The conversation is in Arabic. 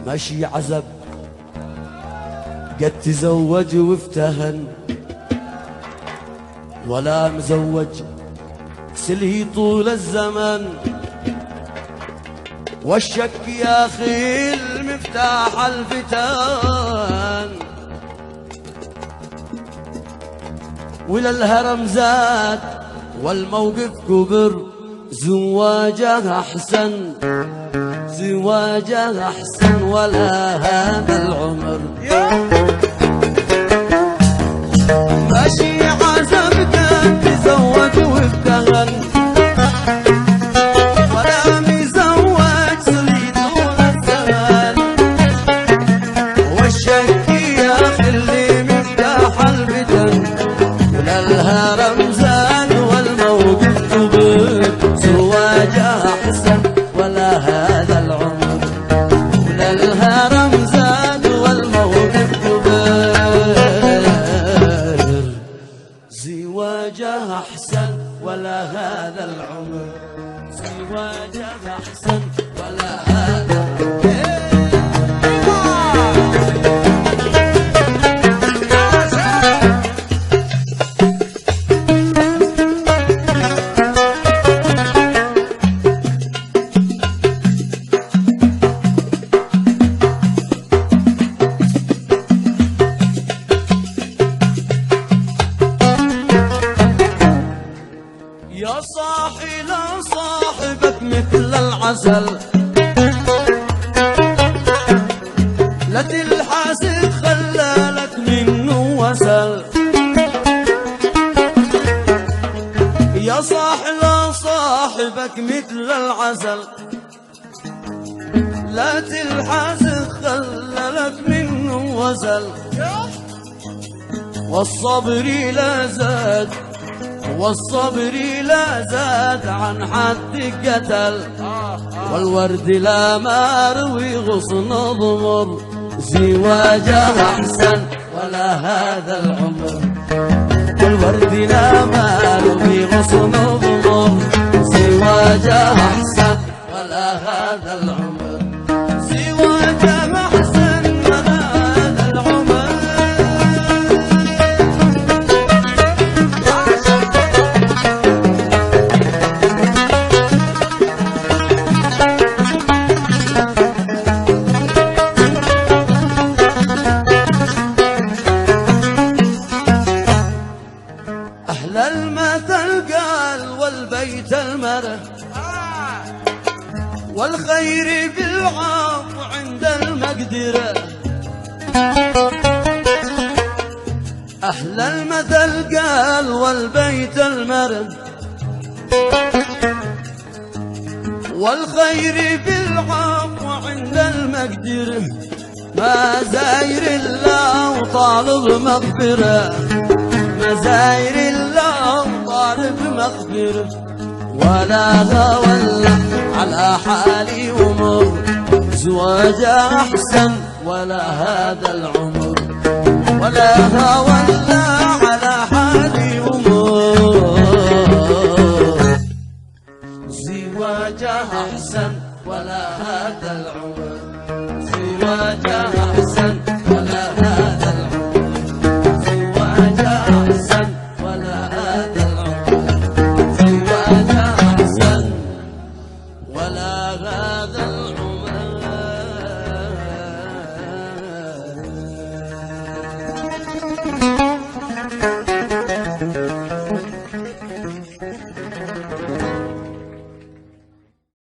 ماشي عزب قد تزوج وافتهن، ولا مزوج سلهي طول الزمن. والشك يا اخي المفتاح الفتان، وللهرم زاد والموقف كبر. زواجه احسن زواجه احسن ولا هذا العمر. ماشي عزب كان تزوج وافتهن، ولا مزوج صلي طول الزمان. والشك يا اخي اللي مفتاح الفتن، وللهرم زاد والموقف كبر. زواجه احسن ولا هذا العمر، وللهرم زاد والموقف كبر. زواجه احسن ولا هذا العمر، زواجه احسن ولا هذا يا صاحي لا صاحبك مثل العسل. لا تلحسد خلالك منه وسل. يا صاحي لا صاحبك مثل العسل. لا تلحسد خلالك منه وسل. والصبر لا زاد والصبر لا زاد عن حد قتل. والورد لا مروي غصن ضمر. زواجه احسن ولا هذا العمر، والورد لا مروي غصن ضمر. زواجه احسن ولا هذا العمر، زواجه احسن ولا هذا العمر. أهل المثل قال والبيت المره، والخير بالعفو عند المقدرة. أهل المثل قال والبيت المره، والخير بالعفو عند المقدرة. ما زاير الله وطالب مغفرة، مزاير الله وطالب مغفرة. ولا غولع على حالي ومر. زواجه احسن ولا هذا العمر، ولا غولع على حالي ومر. زواجه احسن ولا هذا العمر، زواجه احسن ولا هذا العمر. زواجه احسن ولا هذا العمر، زواجه احسن ولا هذا العمر.